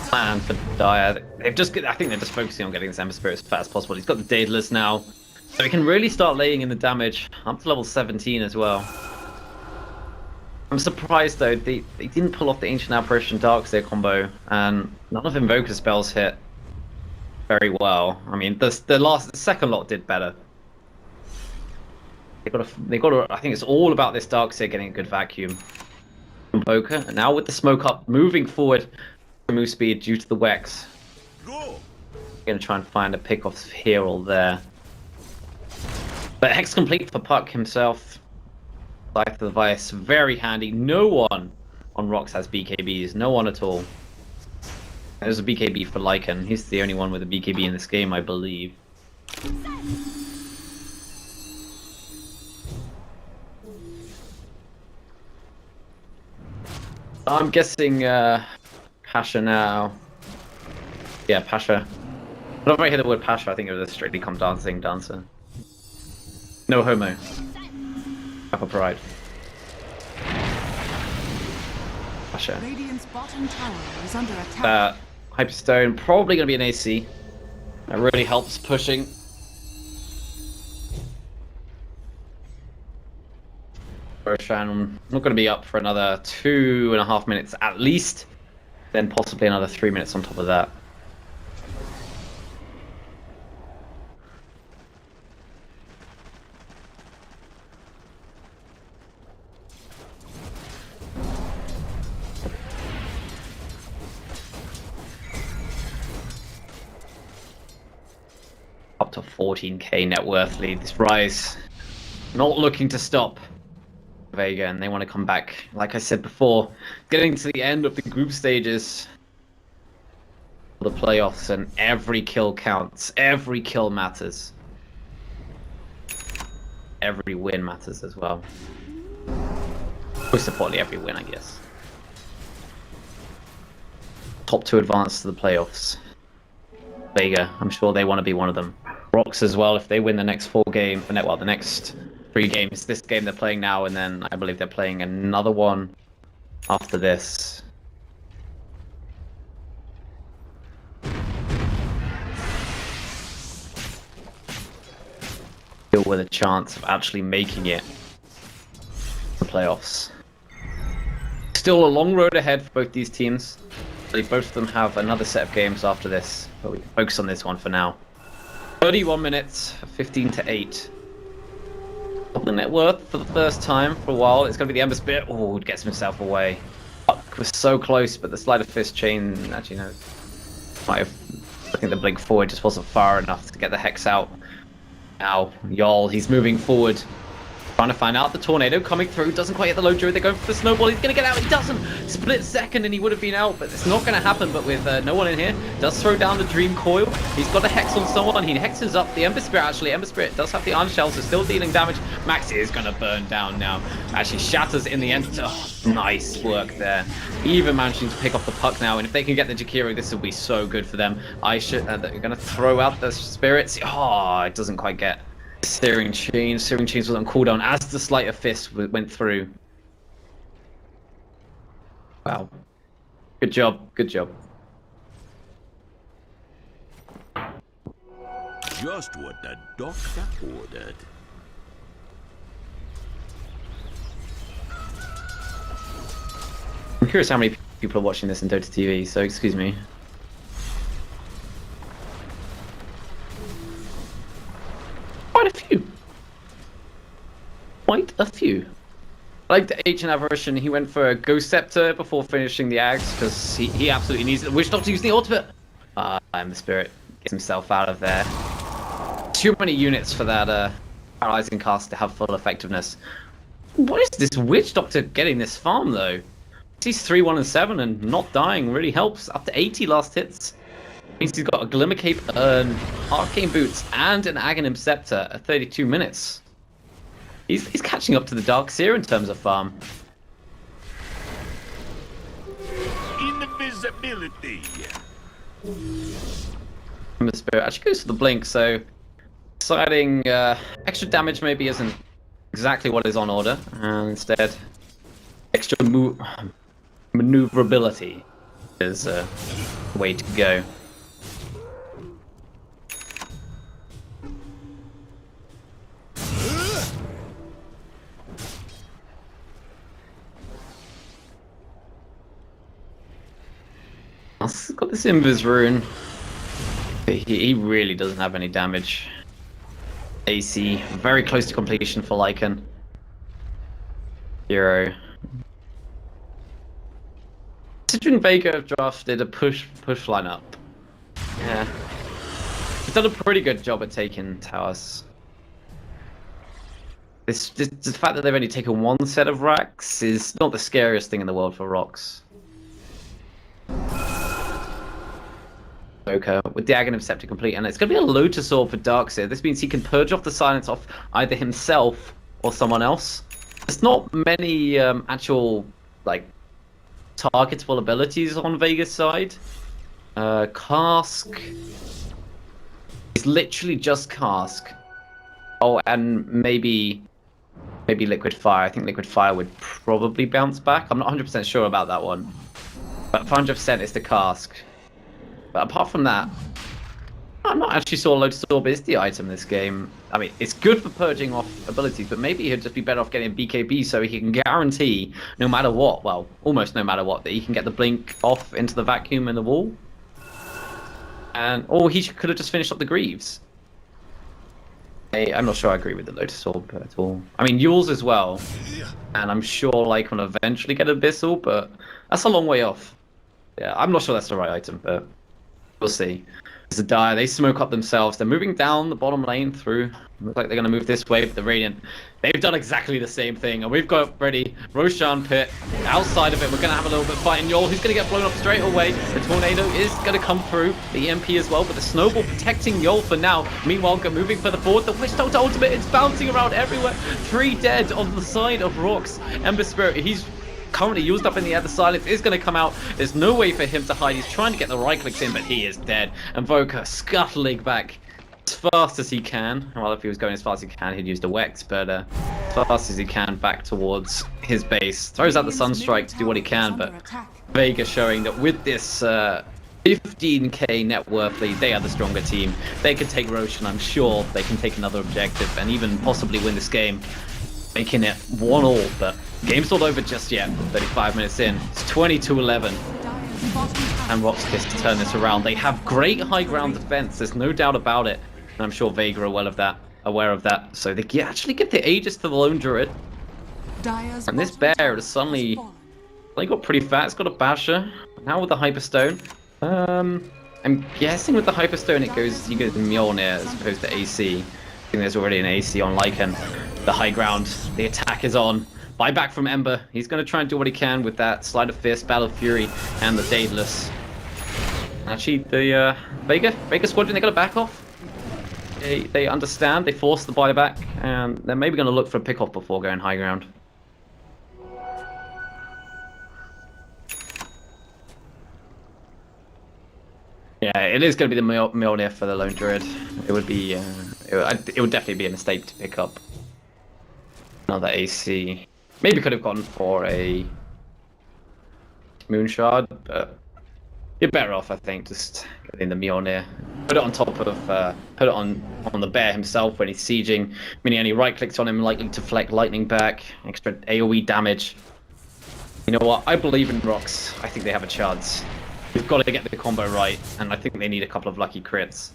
Plan for Dire. I think they're just focusing on getting this Ember Spirit as fast as possible. He's got the Daedalus now, so he can really start laying in the damage up to level 17 as well. I'm surprised though they didn't pull off the Ancient Apparition Darkseer combo, and none of Invoker spells hit very well. I mean, the second lot did better. They got to. I think it's all about this Darkseer getting a good vacuum. Invoker, and now with the smoke up, moving forward. Move speed due to the Wex. Gonna try and find a pick off here or there. But Hex complete for Puck himself. Life of the Vice, very handy. No one on RoX has BKBs, no one at all. There's a BKB for Lycan. He's the only one with a BKB in this game, I believe. I'm guessing Pasha now. Yeah, Pasha. Whenever I hear the word Pasha, I think of the Strictly Come Dancing dancer. No homo. Upper pride. Pasha. Radiant's bottom tower is under attack. Hyperstone, probably going to be an AC. That really helps pushing. Roshan, not going to be up for another 2.5 minutes at least. Then possibly another 3 minutes on top of that. Up to 14k net worth lead. This rise not looking to stop Vega, and they want to come back. Like I said before, getting to the end of the group stages, the playoffs, and every kill counts. Every kill matters. Every win matters as well. Most importantly, every win, I guess. Top 2 advance to the playoffs. Vega, I'm sure they want to be one of them. RoX as well, if they win the next 4 games, the next 3 games. This game they're playing now, and then I believe they're playing another one after this. Still with a chance of actually making it to the playoffs. Still a long road ahead for both these teams. Both of them have another set of games after this, but we can focus on this one for now. 31 minutes, 15-8. The net worth for the first time for a while. It's going to be the Ember Spirit. Oh, gets himself away. Puck was so close, but the Sleight of Fist chain, actually, no. Might have, I think the blink forward just wasn't far enough to get the Hex out. Now, Yol, he's moving forward. Trying to find out the tornado coming through. Doesn't quite hit the low druid. They go for the snowball. He's going to get out. He doesn't. Split second and he would have been out. But it's not going to happen. But with no one in here. Does throw down the dream coil. He's got a hex on someone. He hexes up the Ember Spirit actually. Ember Spirit does have the iron shells. So still dealing damage. Max is going to burn down now. Actually shatters in the end. Oh, nice work there. Even managing to pick off the puck now. And if they can get the Jakiro, this will be so good for them. They're going to throw out the spirits. Oh, it doesn't quite get. Searing Chains was on cooldown as the Sleight of Fist went through. Wow. Good job, good job. Just what the doctor ordered. I'm curious how many people are watching this in Dota TV, so excuse me. Quite a few. Like the Ancient Aversion, he went for a Ghost Scepter before finishing the Axe because he absolutely needs it. Wish not to use the ultimate. I'm the Spirit. Gets himself out of there. Too many units for that paralyzing cast to have full effectiveness. What is this Witch Doctor getting this farm though? He's 3, 1, and 7 and not dying really helps. Up to 80 last hits. Means he's got a Glimmer Cape, an Arcane Boots, and an Aghanim Scepter at 32 minutes. He's catching up to the Dark Seer in terms of farm. Invisibility. The Spirit actually goes for the Blink, so deciding extra damage maybe isn't exactly what is on order, and instead extra maneuverability is the way to go. He's got this Invis rune. He really doesn't have any damage. AC, very close to completion for Lycan. Hero. Considering Vega have drafted a push lineup. Yeah. He's done a pretty good job at taking towers. The fact that they've only taken one set of racks is not the scariest thing in the world for RoX. With the Aghanim Scepter complete, and it's going to be a Lotus Orb for Darkseer. This means he can purge off the silence off either himself or someone else. There's not many actual like targetable abilities on Vega's side. Cask is literally just Cask. Oh, and maybe Liquid Fire. I think Liquid Fire would probably bounce back. I'm not 100% sure about that one, but 100% it's the Cask. But apart from that, I'm not actually sure Lotus Orb is the item in this game. I mean, it's good for purging off abilities, but maybe he'd just be better off getting a BKB so he can guarantee, no matter what, well, almost no matter what, that he can get the blink off into the vacuum in the wall. Or he could have just finished up the Greaves. I'm not sure I agree with the Lotus Orb at all. I mean, Yules as well, and I'm sure Lycan will eventually get Abyssal, but that's a long way off. Yeah, I'm not sure that's the right item, but we'll see. There's a Dire, they smoke up themselves. They're moving down the bottom lane through. Looks like they're going to move this way, but the Radiant, they've done exactly the same thing. And we've got ready Roshan Pit. Outside of it, we're going to have a little bit of fight. And Yol, who's going to get blown up straight away. The Tornado is going to come through. The EMP as well, but the Snowball protecting Yol for now. Meanwhile, moving further forward. The Witch Doctor ultimate is bouncing around everywhere. 3 dead on the side of RoX. Ember Spirit, he's currently used up in the air. The silence is going to come out. There's no way for him to hide. He's trying to get the right clicks in, but he is dead. And Voka scuttling back as fast as he can. Well, if he was going as fast as he can, he'd use the Wex, but as fast as he can back towards his base. Throws out the Sunstrike to do what he can, but Vega showing that with this 15k net worth lead, they are the stronger team. They can take Roshan, I'm sure. They can take another objective and even possibly win this game, making it 1-1, but game's not over just yet. 35 minutes in. It's 20-11. And RoX gets to turn this around. They have great high ground defense. There's no doubt about it. And I'm sure Vega are aware of that. So they actually give the Aegis to the Lone Druid. And this bear has suddenly got pretty fat. It's got a Basher. Now with the Hyperstone. I'm guessing with the Hyperstone you go to Mjolnir as opposed to AC. I think there's already an AC on Lycan. The high ground, the attack is on. Buyback from Ember. He's going to try and do what he can with that Slide of Fist, Battle of Fury, and the Daedalus. Actually, the Vega Squadron, they're going to back off. They understand, they force the buyback, and they're maybe going to look for a pick-off before going high ground. Yeah, it is going to be the Mjolnir for the Lone Druid. It would be, it would definitely be a mistake to pick up another AC. Maybe could have gone for a Moon Shard, but you're better off, I think, just getting the Mjolnir. Put it on top of, put it on the bear himself when he's sieging. Meaning any right clicks on him likely to deflect lightning back, extra AoE damage. You know what? I believe in RoX. I think they have a chance. We've got to get the combo right, and I think they need a couple of lucky crits.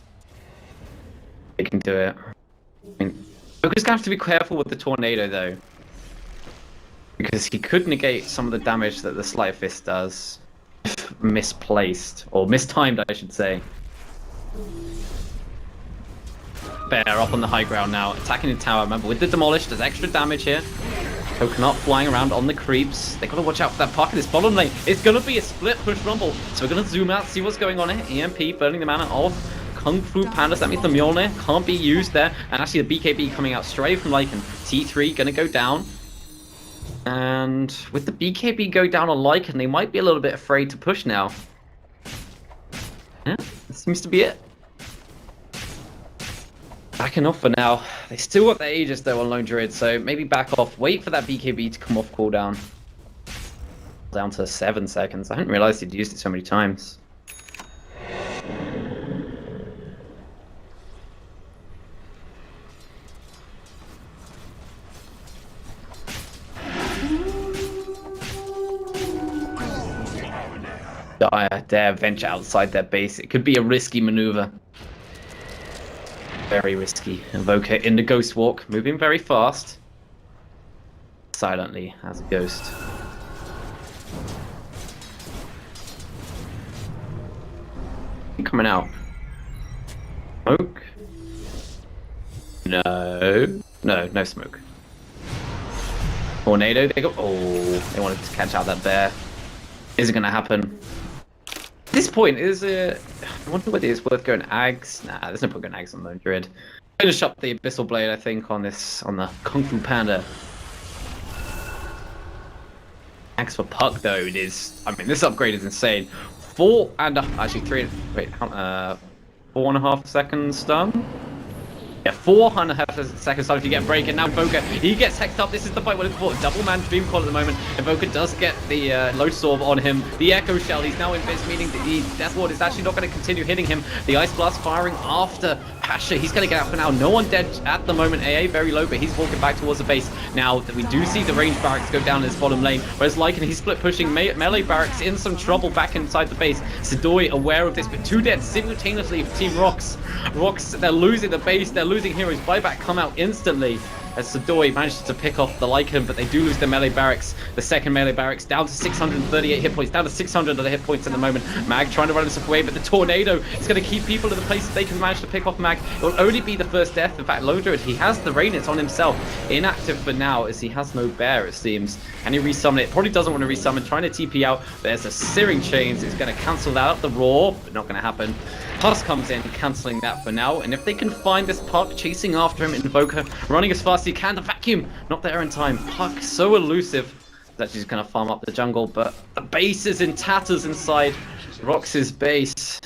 They can do it. I mean, Vega's gonna have to be careful with the Tornado though, because he could negate some of the damage that the Sleight of Fist does, if misplaced or mistimed, I should say. Bear up on the high ground now, attacking the tower. Remember, with the Demolish, there's extra damage here. Coconut flying around on the creeps. They gotta watch out for that puck in this bottom lane. It's gonna be a split push rumble. So we're gonna zoom out, see what's going on here. EMP burning the mana off Kung Fu Pandas. That means the Mjolnir can't be used there. And actually the BKB coming out straight from Lycan. T3 gonna go down. And with the BKB go down on Lycan, they might be a little bit afraid to push now. Yeah, that seems to be it. Backing off for now. They still got their Aegis though on Lone Druid, so maybe back off. Wait for that BKB to come off cooldown. Down to 7 seconds. I hadn't realized he'd used it so many times. Dare venture outside their base. It could be a risky maneuver. Very risky. Invoker in the Ghost Walk, moving very fast. Silently as a ghost. Coming out. Smoke? No smoke. Tornado, they go. Oh, they wanted to catch out that bear. Is it gonna happen? At this point, I wonder whether it's worth going Ags. Nah, there's no point going Ags on Lone Druid. Finish up the Abyssal Blade, I think, on the Kung Fu Panda. Ags for Puck, though, it is. I mean, this upgrade is insane. 4.5 seconds stun. Yeah, 4.5 seconds time if you get a break, and now Invoker, he gets hexed up. This is the fight we're looking for. Double man Dream Call at the moment. Invoker does get the Lotus Orb on him. The Echo Shell, he's now in base, meaning the Death Ward is actually not going to continue hitting him. The Ice Blast firing after Pasha. He's going to get out for now. No one dead at the moment. AA very low, but he's walking back towards the base. Now that we do see the range barracks go down in his bottom lane, whereas Lycan, he's split pushing melee barracks in some trouble back inside the base. Sidoi aware of this, but 2 dead simultaneously for Team RoX. RoX, they're losing the base, they're losing heroes. Buyback come out instantly as Sidoi manages to pick off the Lycan, but they do lose their melee barracks. The second melee barracks down to 638 hit points, down to 600 of the hit points at the moment. Mag trying to run himself away, but the Tornado is going to keep people in the place that they can manage to pick off Mag. It will only be the first death. In fact, Lone Druid, he has the Rainits on himself. Inactive for now as he has no bear, it seems. Can he resummon it? Probably doesn't want to resummon, trying to TP out. There's a Searing Chains. It's going to cancel that out. The Roar, but not going to happen. Husk comes in, cancelling that for now. And if they can find this Puck chasing after him, Invoker running as fast as he can. The Vacuum, not there in time. Puck, so elusive. He's actually just going to farm up the jungle, but the base is in tatters inside RoX's base.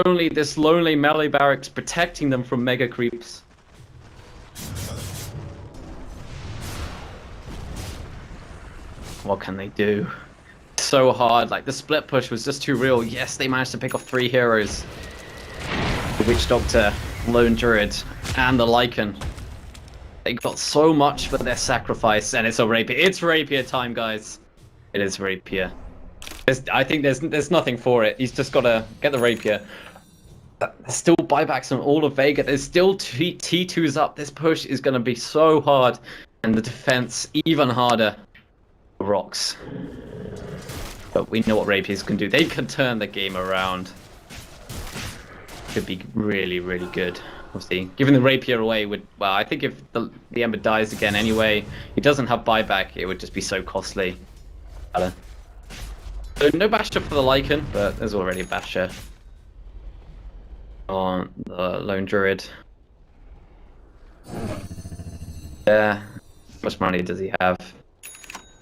Only this lonely melee barracks protecting them from mega creeps. What can they do? So hard, like the split push was just too real. Yes, they managed to pick off 3 heroes. The Witch Doctor, Lone Druid, and the Lycan. They got so much for their sacrifice, and it's a rapier. It's rapier time, guys. It is rapier. I think there's nothing for it. He's just got to get the rapier. There's still buybacks on all of Vega. There's still T2s up. This push is going to be so hard, and the defense even harder for RoX. But we know what rapiers can do. They can turn the game around. Could be really, really good. obviously giving the rapier away would, well, I think if the Ember dies again anyway, he doesn't have buyback, it would just be so costly. So no Basher for the Lycan, but there's already a Basher on the Lone Druid. Yeah, how much money does he have?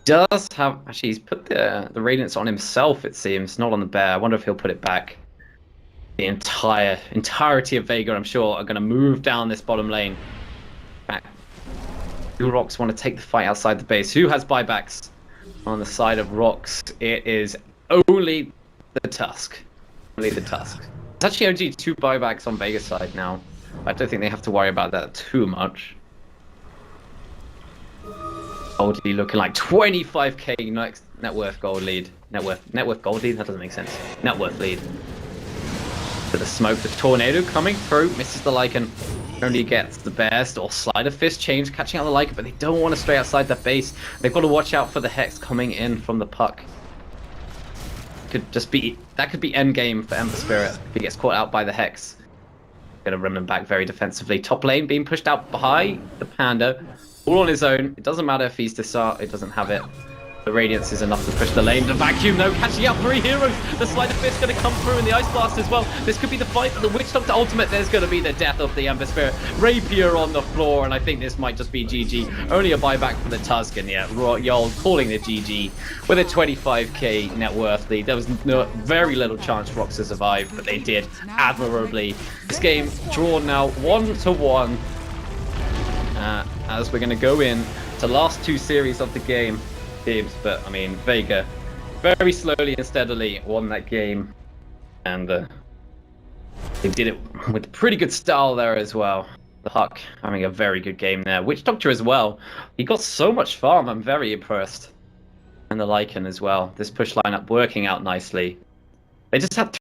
Does have, actually he's put the Radiance on himself, it seems, not on the bear. I wonder if he'll put it back. The entirety of Vega, I'm sure, are going to move down this bottom lane. Back. bo2 want to take the fight outside the base. Who has buybacks on the side of RoX? It is only the Tusk. Only the Tusk. It's actually only 2 buybacks on Vega's side now. I don't think they have to worry about that too much. Goldie looking like 25k net worth gold lead. Net worth gold lead? That doesn't make sense. Net worth lead. To the smoke, the Tornado coming through, misses the Lycan. Only gets the best or Sleight of Fist change, catching out the Lycan, but they don't want to stray outside the base. They've got to watch out for the Hex coming in from the puck. That could be endgame for Ember Spirit if he gets caught out by the Hex. Gonna run him back very defensively. Top lane being pushed out by the Panda. All on his own. It doesn't matter if he's Desart, it doesn't have it. The Radiance is enough to push the lane. The Vacuum, though, catching out 3 heroes. The Sleight of Fist going to come through in the Ice Blast as well. This could be the fight for the Witch Doctor ultimate. There's going to be the death of the Ember Spirit. Rapier on the floor, and I think this might just be GG. Only a buyback for the Tusk, and yeah, Yol calling the GG with a 25k net worth lead. There was very little chance for RoX to survive, but they did admirably. This game drawn now 1-1. As we're going to go in to last 2 series of the game. But I mean, Vega very slowly and steadily won that game, and they did it with pretty good style there as well. The Huck having a very good game there. Witch Doctor as well. He got so much farm. I'm very impressed. And the Lycan as well. This push lineup working out nicely. They just had